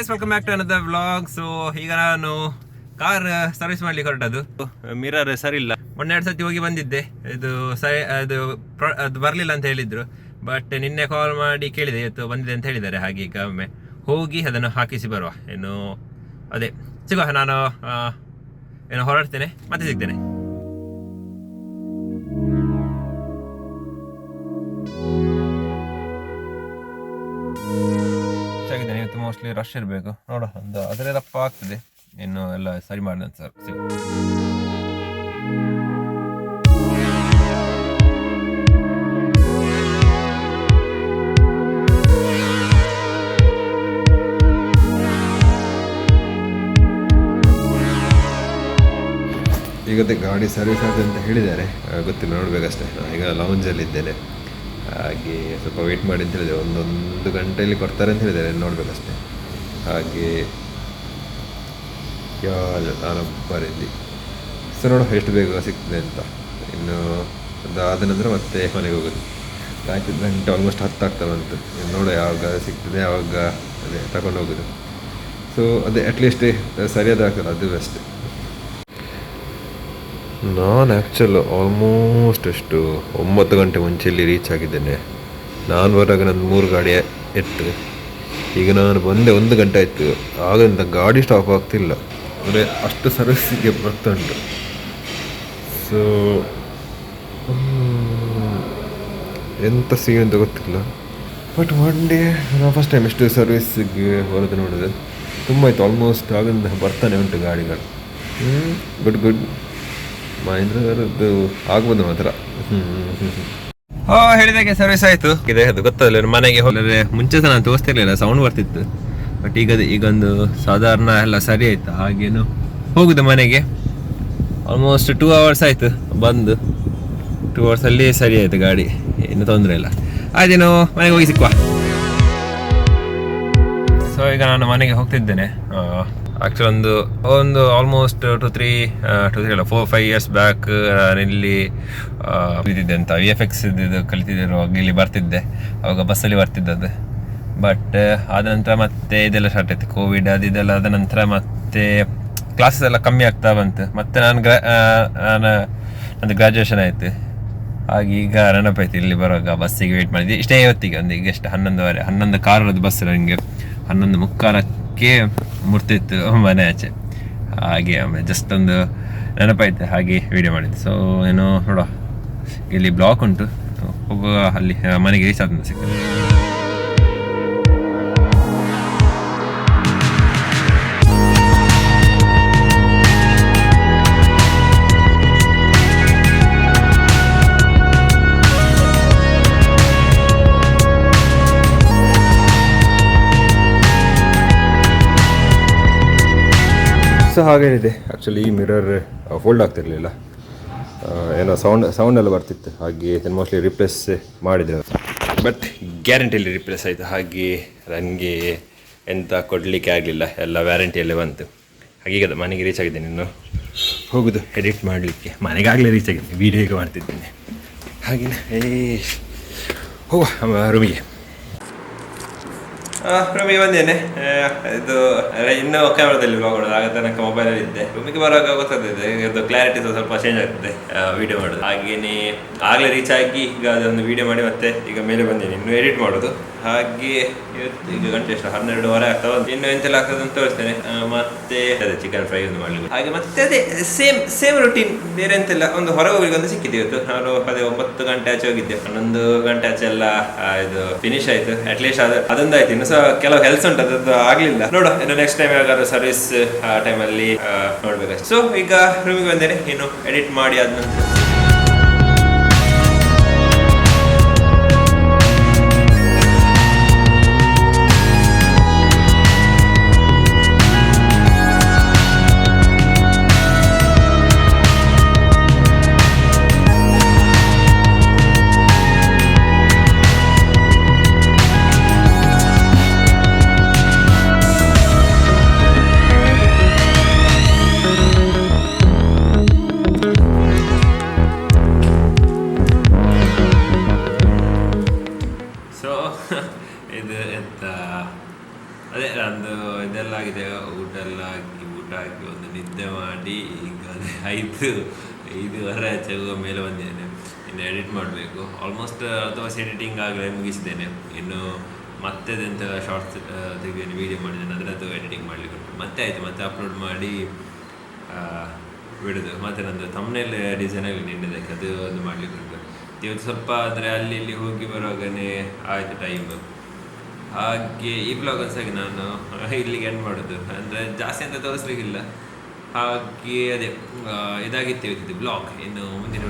Guys, welcome back to another vlog. So ಈಗ ನಾನು car service ಮಾಡ್ಲಿಕ್ಕೆ ಹೊರಟದ್ದು. ಮಿರರ್ ಸರಿ ಇಲ್ಲ. ಮೊನ್ನೆ 2 ಸತಿ ಹೋಗಿ ಬಂದಿದ್ದೆ. ಇದು ಸರಿ ಅದು ಬರಲಿಲ್ಲ ಅಂತ ಹೇಳಿದ್ರು. ಬಟ್ ನಿನ್ನೆ ಕಾಲ್ ಮಾಡಿ ಕೇಳಿದೆ, ಇವತ್ತು ಬಂದಿದೆ ಅಂತ ಹೇಳಿದ್ದಾರೆ. ಹಾಗೆ ಈಗ ಒಮ್ಮೆ ಹೋಗಿ ಅದನ್ನು ಹಾಕಿಸಿ ಬರುವ. ಏನು ಅದೇ ಸಿಗುವ. ನಾನು ಏನು ಹೊರಡ್ತೇನೆ, ಮತ್ತೆ ಸಿಗ್ತೇನೆ. ಚೆನ್ನಾಗಿದ್ದೇನೆ. ಇವತ್ತು ಮೋಸ್ಟ್ಲಿ ರಶ್ ಇರಬೇಕು. ನೋಡೋ, ಒಂದು ಅದರಪ್ಪ ಆಗ್ತದೆ. ಇನ್ನು ಎಲ್ಲ ಸರಿ ಮಾಡಿದ ಸರ್ ಸಿಗು. ಈಗತ್ತೆ ಗಾಡಿ ಸರ್ವಿಸ್ ಆಗಿದೆ ಅಂತ ಹೇಳಿದ್ದಾರೆ, ಗೊತ್ತಿಲ್ಲ, ನೋಡಬೇಕಷ್ಟೇ. ಈಗ ಲೌಂಜಲ್ಲಿದ್ದೇನೆ, ಹಾಗೆ ಸ್ವಲ್ಪ ವೆಯ್ಟ್ ಮಾಡಿ ಅಂತ ಹೇಳಿದೆ. ಒಂದು ಗಂಟೆಯಲ್ಲಿ ಕೊಡ್ತಾರೆ ಅಂತ ಹೇಳಿದ್ದಾರೆ, ನೋಡಬೇಕಷ್ಟೇ. ಹಾಗೆ ನಾನು ಬರೀಲಿ ಸೊ ನೋಡೋ ಎಷ್ಟು ಬೇಗ ಸಿಗ್ತದೆ ಅಂತ. ಇನ್ನು ಅದಾದ ನಂತರ ಮತ್ತೆ ಮನೆಗೆ ಹೋಗೋದು. ಕಾಯ್ತಿದ್ದ ಗಂಟೆ ಆಲ್ಮೋಸ್ಟ್ 10 ಆಗ್ತಾ ಬಂತು. ನೋಡೋ ಯಾವಾಗ ಸಿಗ್ತದೆ, ಯಾವಾಗ ಅದೇ ತಗೊಂಡು ಹೋಗೋದು. ಸೊ ಅದೇ ಅಟ್ಲೀಸ್ಟ್ ಸರಿಯಾದ ಆಗ್ತದೆ, ಅದು ಬೆಸ್ಟ್. ನಾನು ಆ್ಯಕ್ಚುಲ್ ಆಲ್ಮೋಸ್ಟ್ ಎಷ್ಟು 9 ಗಂಟೆ ಮುಂಚೆಯಲ್ಲಿ ರೀಚ್ ಆಗಿದ್ದೇನೆ. ನಾನು ಬರುವಾಗ ನನ್ನ 3 ಗಾಡಿ ಇತ್ತು. ಈಗ ನಾನು ಬಂದೆ 1 ಗಂಟೆ ಆಯಿತು. ಆಗಂತ ಗಾಡಿ ಸ್ಟಾಪ್ ಆಗ್ತಿಲ್ಲ, ಅಂದರೆ ಅಷ್ಟು ಸರ್ವಿಸಿಗೆ ಬರ್ತಾ ಉಂಟು. ಸೊ ಎಂಥ ಸೀನ್ ಅಂತ ಗೊತ್ತಿಲ್ಲ. ಬಟ್ ಒನ್ ಡೇ ನಾನು ಫಸ್ಟ್ ಟೈಮ್ ಎಷ್ಟು ಸರ್ವಿಸಿಗೆ ಬರೋದು ನೋಡಿದೆ. ತುಂಬ ಆಯಿತು, ಆಲ್ಮೋಸ್ಟ್ ಆಗಿಂದ ಬರ್ತಾನೆ ಉಂಟು ಗಾಡಿಗಳು. ಗುಡ್ ಮಹೇಂದ್ರದ್ದು ಆಗ್ಬೋದು ಮಾತ್ರ. ಹೇಳಿದಾಗೆ ಸರ್ವಿಸ್ ಆಯ್ತು. ಇದೆ ಅದು ಗೊತ್ತಲ್ಲ, ಮನೆಗೆ ಹೋದರೆ ಮುಂಚೆ ಸಹ ನಾನು ತೋರಿಸ್ತಿರ್ಲಿಲ್ಲ, ಸೌಂಡ್ ಬರ್ತಿತ್ತು. ಬಟ್ ಈಗೊಂದು ಸಾಧಾರಣ ಎಲ್ಲ ಸರಿ ಆಯ್ತು. ಹಾಗೇನು ಹೋಗುದು ಮನೆಗೆ. ಆಲ್ಮೋಸ್ಟ್ 2 hours ಆಯ್ತು ಬಂದು. 2 hours ಅಲ್ಲಿ ಸರಿ ಆಯ್ತು ಗಾಡಿ, ಏನು ತೊಂದರೆ ಇಲ್ಲ. ಅದೇನು ಮನೆಗೆ ಹೋಗಿ ಸಿಕ್ಕುವ. ಸೊ ಈಗ ನಾನು ಮನೆಗೆ ಹೋಗ್ತಿದ್ದೇನೆ. ಆ್ಯಕ್ಚುಲಿ ಒಂದು ಆಲ್ಮೋಸ್ಟ್ 4-5 years ಬ್ಯಾಕ್ ಇಲ್ಲಿ ಇದ್ದಿದ್ದೆ ಅಂತ VFX ಇದು ಕಲಿತಿದ್ದಿರುವಾಗ ಇಲ್ಲಿ ಬರ್ತಿದ್ದೆ. ಅವಾಗ ಬಸ್ಸಲ್ಲಿ ಬರ್ತಿದ್ದದ್ದು. ಬಟ್ ಆದ ನಂತರ ಮತ್ತೆ ಇದೆಲ್ಲ ಸ್ಟಾರ್ಟ್ ಆಯ್ತು, ಕೋವಿಡ್ ಅದು ಇದೆಲ್ಲ. ಆದ ನಂತರ ಮತ್ತೆ ಕ್ಲಾಸಸ್ ಎಲ್ಲ ಕಮ್ಮಿ ಆಗ್ತಾ ಬಂತು. ಮತ್ತೆ ನಂದು ಗ್ರ್ಯಾಜುಯೇಷನ್ ಆಯಿತು. ಹಾಗೆ ಈಗ ನೆನಪಾಯ್ತು, ಇಲ್ಲಿ ಬರುವಾಗ ಬಸ್ಸಿಗೆ ವೆಯ್ಟ್ ಮಾಡಿದ್ದೆ. ಇಷ್ಟೇ ಹೊತ್ತಿಗೆ ಒಂದು ಈಗ ಎಷ್ಟು 11 ಕಾರದ್ದು ಬಸ್. ನನಗೆ 11:45ಕ್ಕೆ ಮುರ್ತಿತ್ತು ಮನೆ ಆಚೆ. ಹಾಗೆ ಜಸ್ಟ್ ಒಂದು ನೆನಪಾಯ್ತು, ಹಾಗೆ ವಿಡಿಯೋ ಮಾಡಿದ್ದು. ಸೊ ಏನೋ ನೋಡುವ, ಇಲ್ಲಿ ಬ್ಲಾಕ್ ಉಂಟು, ಹೋಗುವ. ಅಲ್ಲಿ ಮನೆಗೆ ರೀಚ್ ಆದ ಸಿಗ್ತದೆ. ಸೊ ಹಾಗೇನಿದೆ, ಆ್ಯಕ್ಚುಲಿ ಈ ಮಿರರ್ ಫೋಲ್ಡ್ ಆಗ್ತಿರಲಿಲ್ಲ. ಏನೋ ಸೌಂಡ್ ಎಲ್ಲ ಬರ್ತಿತ್ತು. ಹಾಗೆ ಇದನ್ನು ಮೋಸ್ಟ್ಲಿ ರಿಪ್ಲೇಸ್ ಮಾಡಿದೆ, ಬಟ್ ಗ್ಯಾರಂಟಿಯಲ್ಲಿ ರಿಪ್ಲೇಸ್ ಆಯಿತು. ಹಾಗೆ ನನಗೆ ಎಂತ ಕೊಡಲಿಕ್ಕೆ ಆಗಲಿಲ್ಲ, ಎಲ್ಲ ವ್ಯಾರಂಟಿಯಲ್ಲೇ ಬಂತು. ಹಾಗೆ ಈಗ ಮನೆಗೆ ರೀಚ್ ಆಗಿದ್ದೇನೆ. ಇನ್ನು ಹೋಗೋದು ಎಡಿಟ್ ಮಾಡಲಿಕ್ಕೆ. ಮನೆಗಾಗಲೇ ರೀಚ್ ಆಗಿದ್ದೇನೆ, ವೀಡಿಯೋ ಈಗ ಮಾಡ್ತಿದ್ದೇನೆ. ಹಾಗೆಯೇ ಹೋಗುವ ರೂಮಿಗೆ. ರೂಮಿಗೆ ಬಂದೇನೆ. ಇದು ಇನ್ನೂ ಕ್ಯಾಮ್ರಾದಲ್ಲಿ ಬ್ಲಾಗ್ ಮಾಡೋದು, ಆಗ ತನಕ ಮೊಬೈಲಲ್ಲಿ ಇದ್ದೆ. ರೂಮಿಗೆ ಬರುವಾಗ ಗೊತ್ತಾಗ್ತದೆ, ಇದು ಕ್ಲಾರಿಟಿ ಸ್ವಲ್ಪ ಚೇಂಜ್ ಆಗ್ತದೆ ವಿಡಿಯೋ ಮಾಡೋದು. ಹಾಗೇನೆ ಆಗಲೇ ರೀಚ್ ಆಗಿ ಈಗ ಅದೊಂದು ವಿಡಿಯೋ ಮಾಡಿ ಮತ್ತೆ ಈಗ ಮೇಲೆ ಬಂದೇನೆ, ಇನ್ನು ಎಡಿಟ್ ಮಾಡೋದು. ಹಾಗೆ ಈಗ ಗಂಟೆ ಎಷ್ಟು 12:30 ಆಗ್ತಾ ಬಂತು. ಇನ್ನು ಎಂತೆಲ್ಲ ಆಗ್ತದೆ ಅಂತ ತೋರಿಸ್ತೇನೆ. ಮತ್ತೆ ಅದೇ ಚಿಕನ್ ಫ್ರೈ ಒಂದು ಮಾಡಲಿಕ್ಕೆ. ಹಾಗೆ ಮತ್ತೆ ಅದೇ ಸೇಮ್ ರೂಟೀನ್, ಬೇರೆ ಎಂತೆಲ್ಲ. ಒಂದು ಹೊರಗೆ ಹೋಗಿ ಒಂದು ಸಿಕ್ಕಿದೆ ಇವತ್ತು. ನಾನು ಅದೇ 9 ಗಂಟೆ ಆಚೆ ಹೋಗಿದ್ದೆ. 11 ಗಂಟೆ ಆಚೆ ಎಲ್ಲ ಇದು ಫಿನಿಶ್ ಆಯ್ತು. ಅಟ್ಲೀಸ್ಟ್ ಅದೊಂದು ಆಯ್ತು. ಇನ್ನು ಕೆಲವು ಹೆಲ್ತ್ ಉಂಟು, ಅದದ್ದು ಆಗ್ಲಿಲ್ಲ. ನೋಡುವ, ಇನ್ನು ನೆಕ್ಸ್ಟ್ ಟೈಮ್ ಯಾವಾಗಾದ್ರೂ ಸರ್ವಿಸ್ ಟೈಮಲ್ಲಿ ನೋಡ್ಬೇಕಷ್ಟೆ. ಸೊ ಈಗ ರೂಮಿಗೆ ಬಂದೇನೆ, ಇನ್ನು ಎಡಿಟ್ ಮಾಡಿ ಆದ ನಂತರ ಮಾಡಿ ಈಗ 5:30 ಆಚೆಗೂ ಮೇಲೆ ಬಂದಿದ್ದೇನೆ. ಇನ್ನು ಎಡಿಟ್ ಮಾಡಬೇಕು. ಆಲ್ಮೋಸ್ಟ್ ಅಥವಾ ಎಡಿಟಿಂಗ್ ಆಗಲೇ ಮುಗಿಸಿದ್ದೇನೆ. ಇನ್ನು ಮತ್ತೆ ಅದೆಂತೆಲ್ಲ ಶಾರ್ಟ್ಸ್ ತೆಗೆದು ವೀಡಿಯೋ ಮಾಡಿದ್ದೇನೆ, ಅದರದ್ದು ಎಡಿಟಿಂಗ್ ಮಾಡಲಿಕ್ಕೆ ಉಂಟು. ಮತ್ತೆ ಅಪ್ಲೋಡ್ ಮಾಡಿ ಬಿಡೋದು. ಮತ್ತು ನಂದು ತಮ್ಮನೇಲಿ ಡಿಸೈನ್ ಆಗಿ ನಿಂಡಿದ್ದಕ್ಕೆ ಅದು ಒಂದು ಮಾಡಲಿಕ್ಕೆ ಉಂಟು. ಇವತ್ತು ಸ್ವಲ್ಪ ಅಂದರೆ ಅಲ್ಲಿ ಇಲ್ಲಿ ಹೋಗಿ ಬರುವಾಗನೇ ಆಯಿತು ಟೈಮ್. ಹಾಗೆ ಈ ಬ್ಲಾಗ್ ಅನ್ಸಾಗಿ ನಾನು ಇಲ್ಲಿಗೆ ಎಂಡ್ ಮಾಡೋದು. ಅಂದರೆ ಜಾಸ್ತಿ ಅಂತ ತೋರಿಸ್ಲಿಕ್ಕಿಲ್ಲ. ಹಾಗೆ ಅದೇ ಇದಾಗಿತ್ತು ಇವತ್ತಿದ್ದು ಬ್ಲಾಗ್. ಇನ್ನು ಮುಂದಿನ